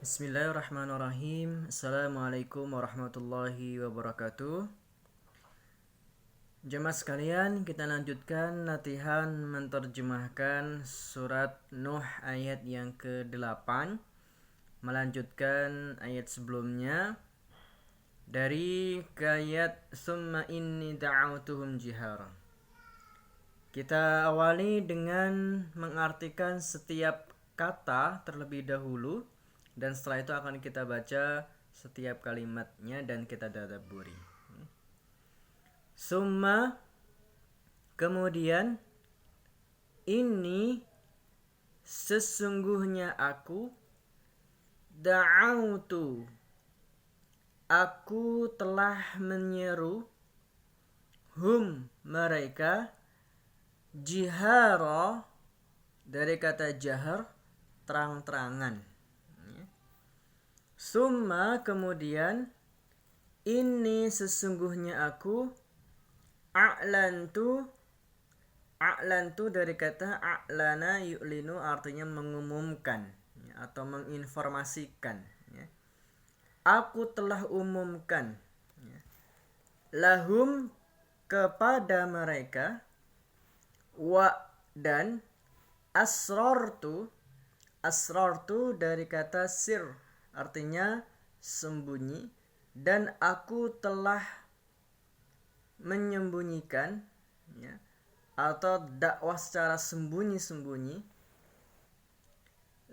Bismillahirrahmanirrahim. Assalamualaikum warahmatullahi wabarakatuh. Jemaah sekalian, kita lanjutkan latihan menerjemahkan surat Nuh ayat yang ke-8. Melanjutkan ayat sebelumnya dari ayat Summa inni da'autuhum jihara. Kita awali dengan mengartikan setiap kata terlebih dahulu, dan setelah itu akan kita baca setiap kalimatnya dan kita tadabburi. Summa, kemudian, ini sesungguhnya aku, da'autu, aku telah menyeru, hum, mereka, jihara, dari kata jahar, terang-terangan. Summa, kemudian, ini sesungguhnya aku, a'lantu dari kata a'lana yu'linu, artinya mengumumkan atau menginformasikan. Aku telah umumkan lahum, kepada mereka, wa, dan asrartu dari kata sir, artinya sembunyi, dan aku telah menyembunyikan atau dakwah secara sembunyi-sembunyi,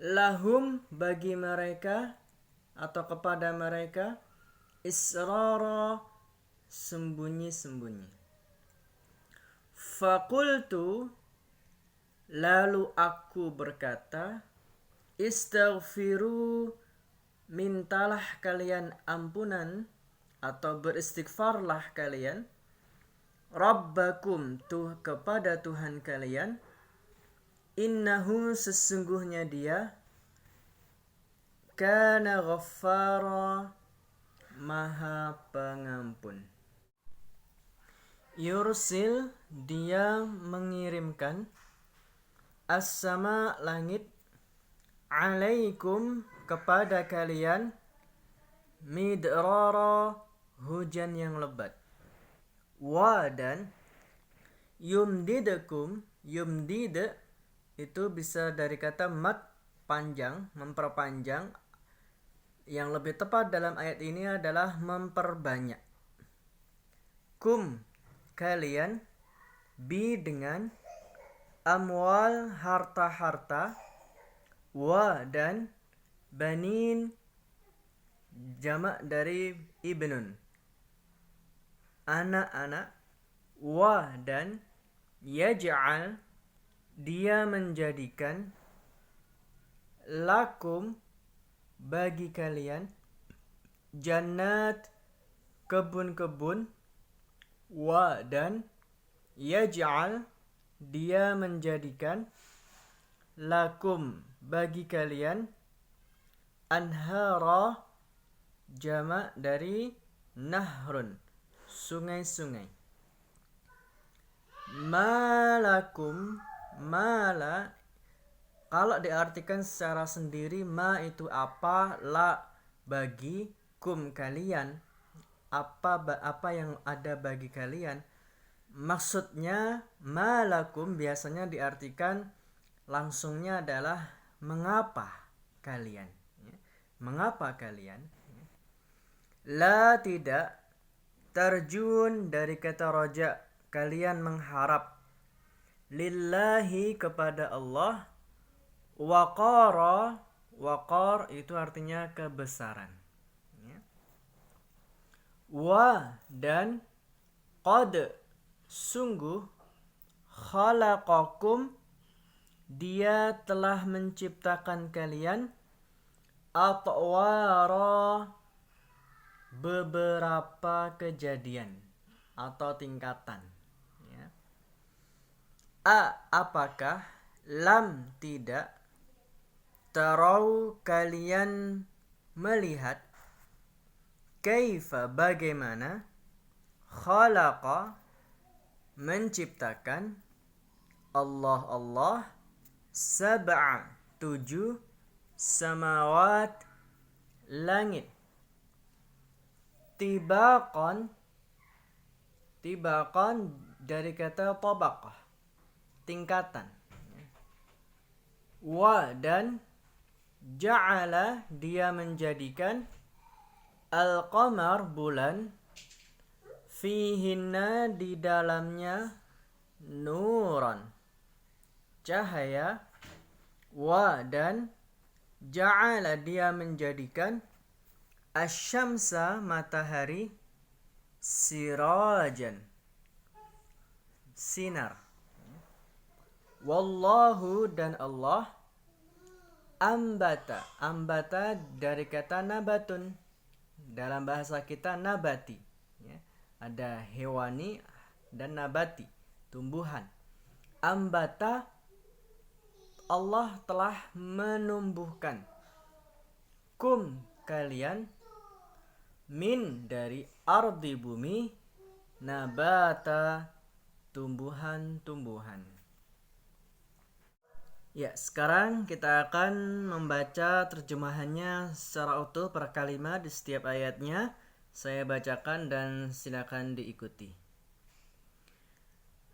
lahum, bagi mereka atau kepada mereka, israra, sembunyi-sembunyi. Fakultu, lalu aku berkata, istaghfiru, mintalah kalian ampunan atau beristighfarlah kalian, rabbakum, kepada Tuhan kalian, innahu, sesungguhnya dia, kana ghaffara, maha pengampun. Yursil, dia mengirimkan, as-sama, langit, alaikum, kepada kalian, midrara, hujan yang lebat, wa, dan yumdidakum, yumdid itu bisa dari kata mad, panjang, memperpanjang. Yang lebih tepat dalam ayat ini adalah memperbanyak. Kum, kalian, bi, dengan amwal, harta-harta, wa, dan banin, jamak dari ibnun, anak-anak, wa, dan yaj'al, dia menjadikan, lakum, bagi kalian, jannat, kebun-kebun, wa, dan yaj'al, dia menjadikan, lakum, bagi kalian, anhara, jamak dari nahrun, sungai-sungai. Malakum, mala, kalau diartikan secara sendiri, ma itu apa, la bagi, kum kalian, apa yang ada bagi kalian. Maksudnya malakum biasanya diartikan langsungnya adalah mengapa kalian. Mengapa kalian? La, tidak, terjun dari kata roja, kalian mengharap, lillahi, kepada Allah, waqara, waqar itu artinya kebesaran, wa, dan qad, sungguh, khalaqakum, dia telah menciptakan kalian, atwara, beberapa kejadian atau tingkatan. Apakah, lam, tidak, tarau, kalian melihat, kaifa, bagaimana, khalaqa, menciptakan, Allah, sab'a, 7, samawat, langit. Tibaqan dari kata tabaqah, tingkatan. Wa dan ja'ala dia menjadikan al-qamar bulan fihinna di dalamnya nuran cahaya. Wa dan ja'ala dia menjadikan asyamsa matahari sirajan sinar. Wallahu dan Allah ambata dari kata nabatun, dalam bahasa kita nabati ya. Ada hewani dan nabati, tumbuhan. Ambata Allah telah menumbuhkan kalian min dari ardi bumi nabata tumbuhan-tumbuhan. Ya, sekarang kita akan membaca terjemahannya secara utuh per kalimat di setiap ayatnya. Saya bacakan dan silakan diikuti.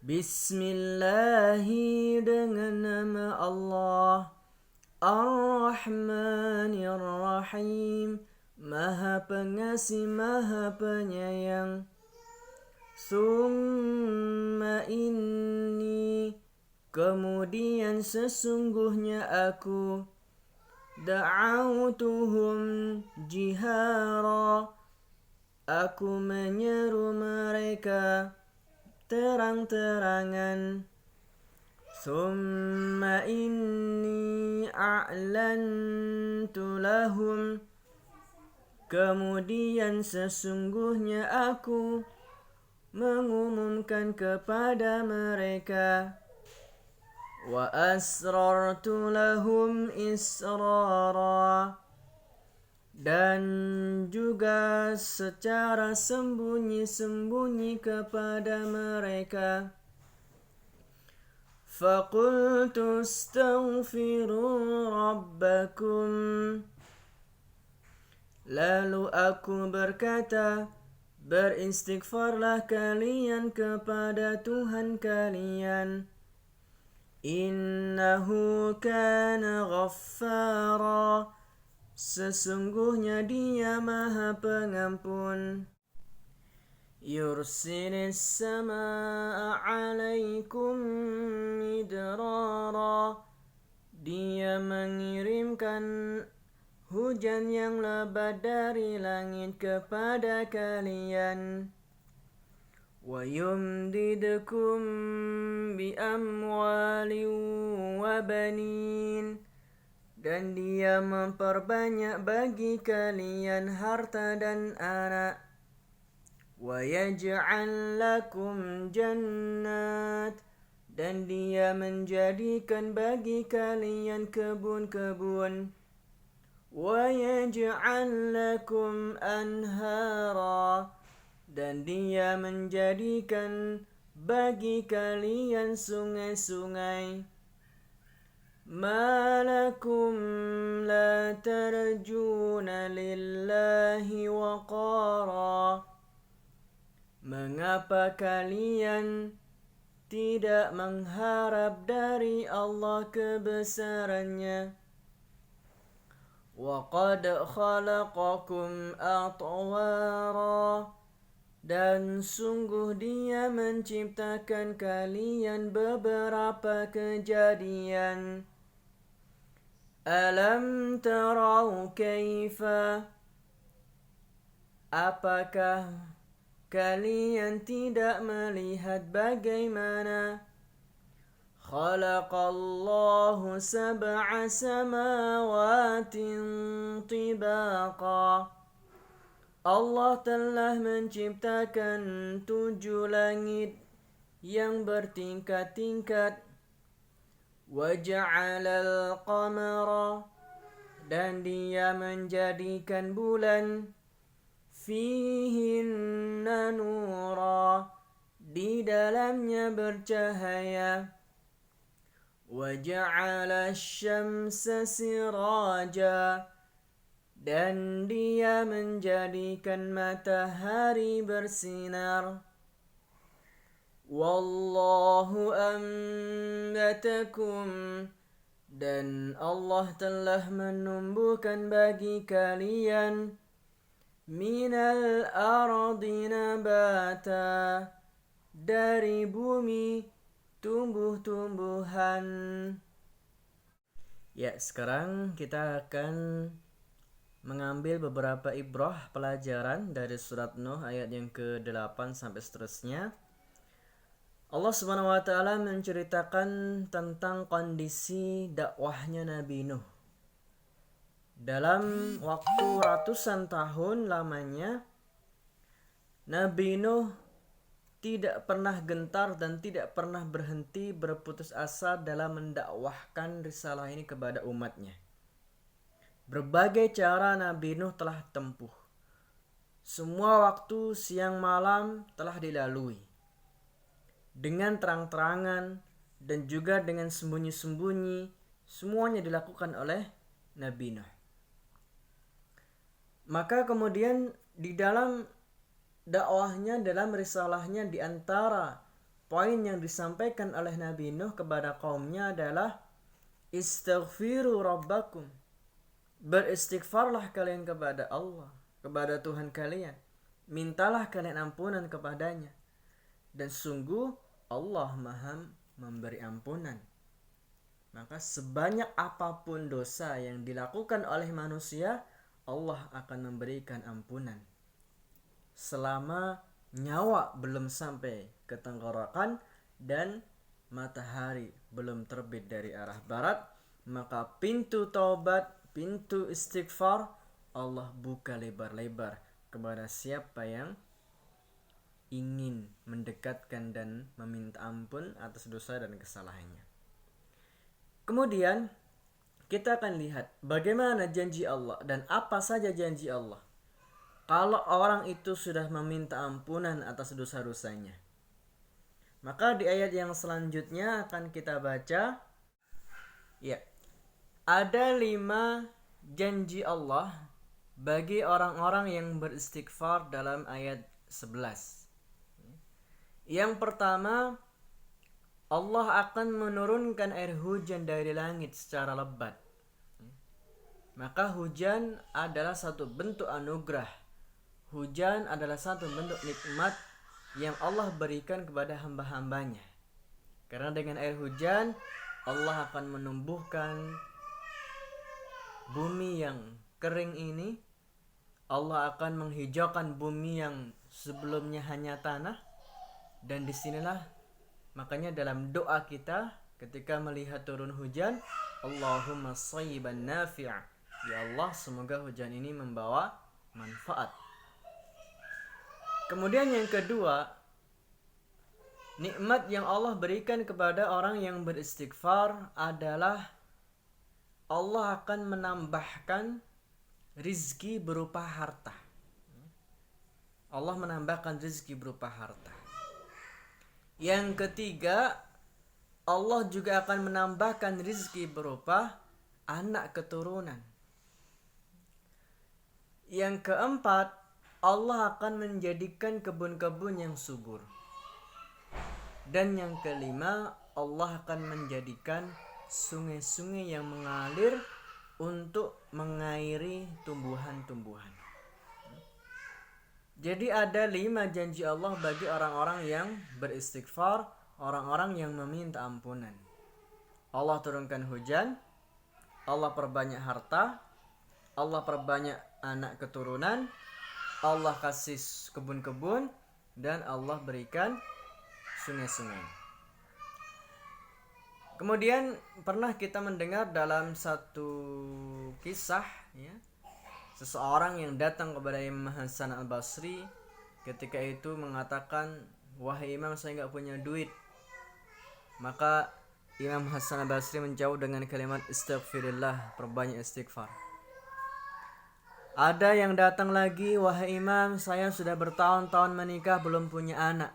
Bismillahi dengan nama Allah, Ar-Rahmanir-Rahim, Maha Pengasih, Maha Penyayang. Summa inni, kemudian sesungguhnya aku, da'autuhum jihara, aku menyeru mereka terang-terangan. Summa inni a'lantu lahum, kemudian sesungguhnya aku mengumumkan kepada mereka. Wa asrartu lahum israra, dan juga secara sembunyi-sembunyi kepada mereka. Faqultu astaghfiru rabbakum, lalu aku berkata, beristighfarlah kalian kepada Tuhan kalian. Innahu kana ghaffara, sesungguhnya Dia Maha Pengampun. Yursilis samaa 'alaikum midrara, Dia mengirimkan hujan yang lebat dari langit kepada kalian. Wa yumdidkum bi amwalin wa banin, dan Dia memperbanyak bagi kalian harta dan anak. Wa yaj'al lakum jannat, dan Dia menjadikan bagi kalian kebun-kebun. Wa yaj'al lakum anhara, dan Dia menjadikan bagi kalian sungai-sungai. Ma lakum la tarjuna lillahi waqara, mengapa kalian tidak mengharap dari Allah kebesarannya? Wa qad khalaqakum atwara, dan sungguh Dia menciptakan kalian beberapa kejadian. Alam tarau kaifa, apakah kalian tidak melihat bagaimana khalaqallahu sab'a samawatin tibaqa, Allah telah menciptakan 7 langit yang bertingkat-tingkat. Wa ja'alal qamara, dan Dia menjadikan bulan fihinna nura, di dalamnya bercahaya. Wa ja'ala syamsa siraja, dan Dia menjadikan matahari bersinar. Wallahu ambatakum, dan Allah telah menumbuhkan bagi kalian minal ardi nabata, dari bumi tumbuh-tumbuhan. Ya, sekarang kita akan mengambil beberapa ibrah pelajaran dari surat Nuh ayat yang ke-8 sampai seterusnya. Allah Subhanahu wa taala menceritakan tentang kondisi dakwahnya Nabi Nuh. Dalam waktu ratusan tahun lamanya, Nabi Nuh tidak pernah gentar dan tidak pernah berhenti berputus asa dalam mendakwahkan risalah ini kepada umatnya. Berbagai cara Nabi Nuh telah tempuh. Semua waktu, siang malam telah dilalui. Dengan terang-terangan dan juga dengan sembunyi-sembunyi, semuanya dilakukan oleh Nabi Nuh. Maka kemudian di dalam dakwahnya, dalam risalahnya, di antara poin yang disampaikan oleh Nabi Nuh kepada kaumnya adalah istaghfiru rabbakum. Beristighfarlah kalian kepada Allah, kepada Tuhan kalian. Mintalah kalian ampunan kepadanya. Dan sungguh Allah Maha memberi ampunan. Maka sebanyak apapun dosa yang dilakukan oleh manusia, Allah akan memberikan ampunan. Selama nyawa belum sampai ke tenggorokan dan matahari belum terbit dari arah barat, maka pintu taubat, pintu istighfar Allah buka lebar-lebar kepada siapa yang ingin mendekatkan dan meminta ampun atas dosa dan kesalahannya. Kemudian kita akan lihat bagaimana janji Allah dan apa saja janji Allah kalau orang itu sudah meminta ampunan atas dosa-dosanya. Maka di ayat yang selanjutnya akan kita baca, ya, ada 5 janji Allah bagi orang-orang yang beristighfar dalam ayat 11. Yang pertama, Allah akan menurunkan air hujan dari langit secara lebat. Maka hujan adalah satu bentuk anugerah. Hujan adalah satu bentuk nikmat yang Allah berikan kepada hamba-hambanya. Karena dengan air hujan, Allah akan menumbuhkan bumi yang kering ini. Allah akan menghijaukan bumi yang sebelumnya hanya tanah. Dan disinilah makanya dalam doa kita ketika melihat turun hujan, Allahumma shayyiban nafi'a, ya Allah semoga hujan ini membawa manfaat. Kemudian yang kedua, nikmat yang Allah berikan kepada orang yang beristighfar adalah Allah akan menambahkan rizki berupa harta. Allah menambahkan rizki berupa harta. Yang ketiga, Allah juga akan menambahkan rizki berupa anak keturunan. Yang keempat, Allah akan menjadikan kebun-kebun yang subur. Dan yang kelima, Allah akan menjadikan sungai-sungai yang mengalir untuk mengairi tumbuhan-tumbuhan. Jadi ada 5 janji Allah bagi orang-orang yang beristighfar, orang-orang yang meminta ampunan. Allah turunkan hujan, Allah perbanyak harta, Allah perbanyak anak keturunan, Allah kasih kebun-kebun, dan Allah berikan sungai-sungai. Kemudian pernah kita mendengar dalam satu kisah, ya, seseorang yang datang kepada Imam Hasan al-Basri ketika itu mengatakan, wahai Imam, saya nggak punya duit. Maka Imam Hasan al-Basri menjawab dengan kalimat istighfirillah, perbanyak istighfar. Ada yang datang lagi, wahai Imam, saya sudah bertahun-tahun menikah belum punya anak.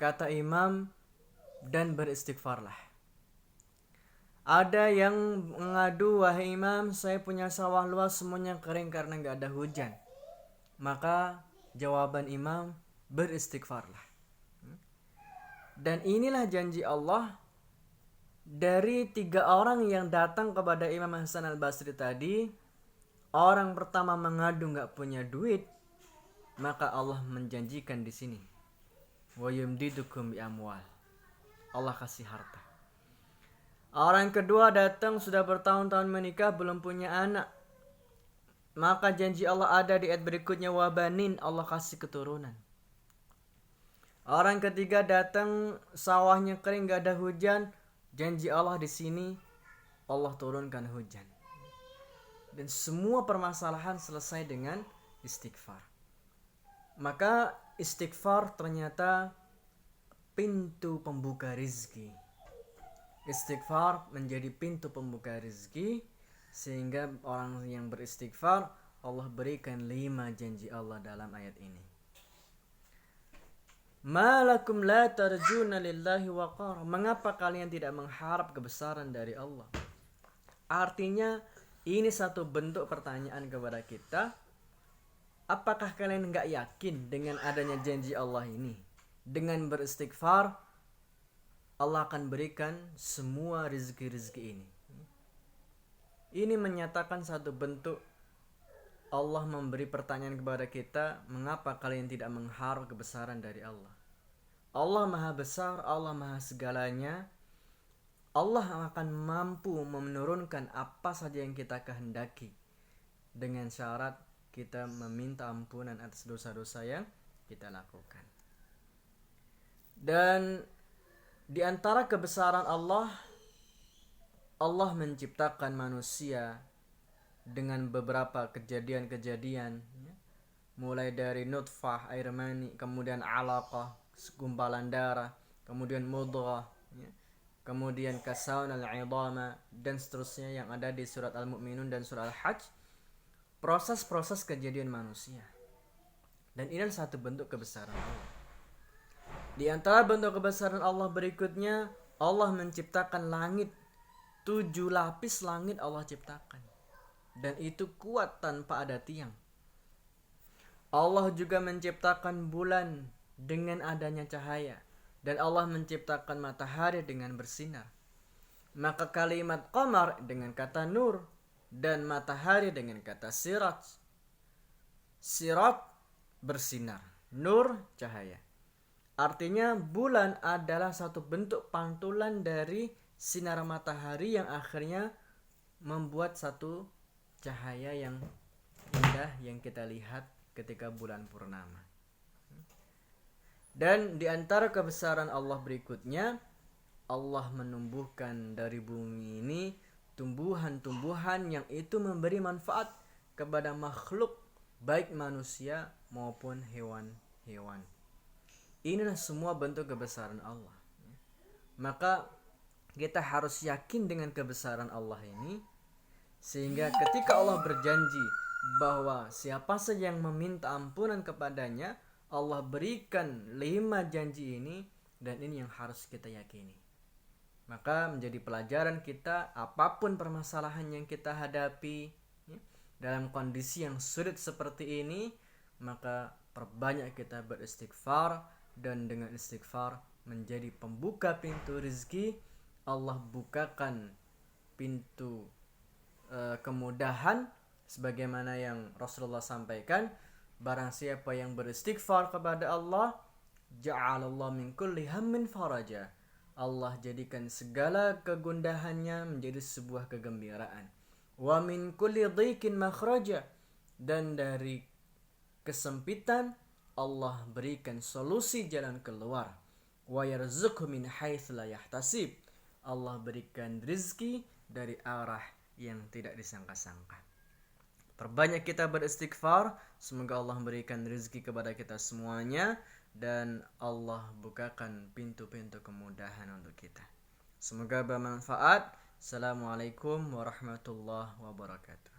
Kata Imam, dan beristighfarlah. Ada yang mengadu, wahai imam, saya punya sawah luas semuanya kering karena nggak ada hujan. Maka jawaban imam, beristighfarlah. Dan inilah janji Allah dari 3 orang yang datang kepada Imam Hasan al-Basri tadi. Orang pertama mengadu nggak punya duit, maka Allah menjanjikan di sini, wa yumdidukum bi amwal. Allah kasih harta. Orang kedua datang sudah bertahun-tahun menikah belum punya anak, maka janji Allah ada di ayat berikutnya, wa banin, Allah kasih keturunan. Orang ketiga datang sawahnya kering gak ada hujan, janji Allah di sini Allah turunkan hujan. Dan semua permasalahan selesai dengan istighfar. Maka istighfar ternyata pintu pembuka rizki. Istighfar menjadi pintu pembuka rizki, sehingga orang yang beristighfar Allah berikan 5 janji Allah dalam ayat ini. Malakum la tarjuna lillahi waqar. Mengapa kalian tidak mengharap kebesaran dari Allah? Artinya ini satu bentuk pertanyaan kepada kita. Apakah kalian enggak yakin dengan adanya janji Allah ini? Dengan beristighfar Allah akan berikan semua rezeki-rezeki ini. Ini menyatakan satu bentuk Allah memberi pertanyaan kepada kita, mengapa kalian tidak mengharap kebesaran dari Allah? Allah maha besar, Allah maha segalanya. Allah akan mampu menurunkan apa saja yang kita kehendaki, dengan syarat kita meminta ampunan atas dosa-dosa yang kita lakukan. Dan di antara kebesaran Allah, Allah menciptakan manusia dengan beberapa kejadian-kejadian, mulai dari nutfah, air mani, kemudian alaqah, segumpalan darah, kemudian mudghah, kemudian kasaun al-'idhama, dan seterusnya yang ada di surat Al-Mu'minun dan surat Al-Hajj. Proses-proses kejadian manusia. Dan ini adalah satu bentuk kebesaran Allah. Di antara bentuk kebesaran Allah berikutnya, Allah menciptakan langit. 7 lapis langit Allah ciptakan. Dan itu kuat tanpa ada tiang. Allah juga menciptakan bulan dengan adanya cahaya. Dan Allah menciptakan matahari dengan bersinar. Maka kalimat qamar dengan kata nur, dan matahari dengan kata sirat. Sirat bersinar, nur cahaya. Artinya bulan adalah satu bentuk pantulan dari sinar matahari yang akhirnya membuat satu cahaya yang indah yang kita lihat ketika bulan purnama. Dan di antara kebesaran Allah berikutnya, Allah menumbuhkan dari bumi ini tumbuhan-tumbuhan yang itu memberi manfaat kepada makhluk, baik manusia maupun hewan-hewan. Inilah semua bentuk kebesaran Allah. Maka kita harus yakin dengan kebesaran Allah ini, sehingga ketika Allah berjanji bahwa siapa saja yang meminta ampunan kepadanya, Allah berikan 5 janji ini, dan ini yang harus kita yakini. Maka menjadi pelajaran kita, apapun permasalahan yang kita hadapi dalam kondisi yang sulit seperti ini, maka perbanyak kita beristighfar. Dan dengan istighfar menjadi pembuka pintu rezeki. Allah bukakan pintu kemudahan, sebagaimana yang Rasulullah sampaikan, barang siapa yang beristighfar kepada Allah, ja'alallah min kulli hammin faraja. Allah jadikan segala kegundahannya menjadi sebuah kegembiraan. Wa min kulli dhiqin makhraja, dan dari kesempitan Allah berikan solusi jalan keluar. Wa yarzuqhu min haitsu la yahtasib. Allah berikan rezeki dari arah yang tidak disangka-sangka. Perbanyak kita beristighfar, semoga Allah memberikan rezeki kepada kita semuanya, dan Allah bukakan pintu-pintu kemudahan untuk kita. Semoga bermanfaat. Assalamualaikum warahmatullahi wabarakatuh.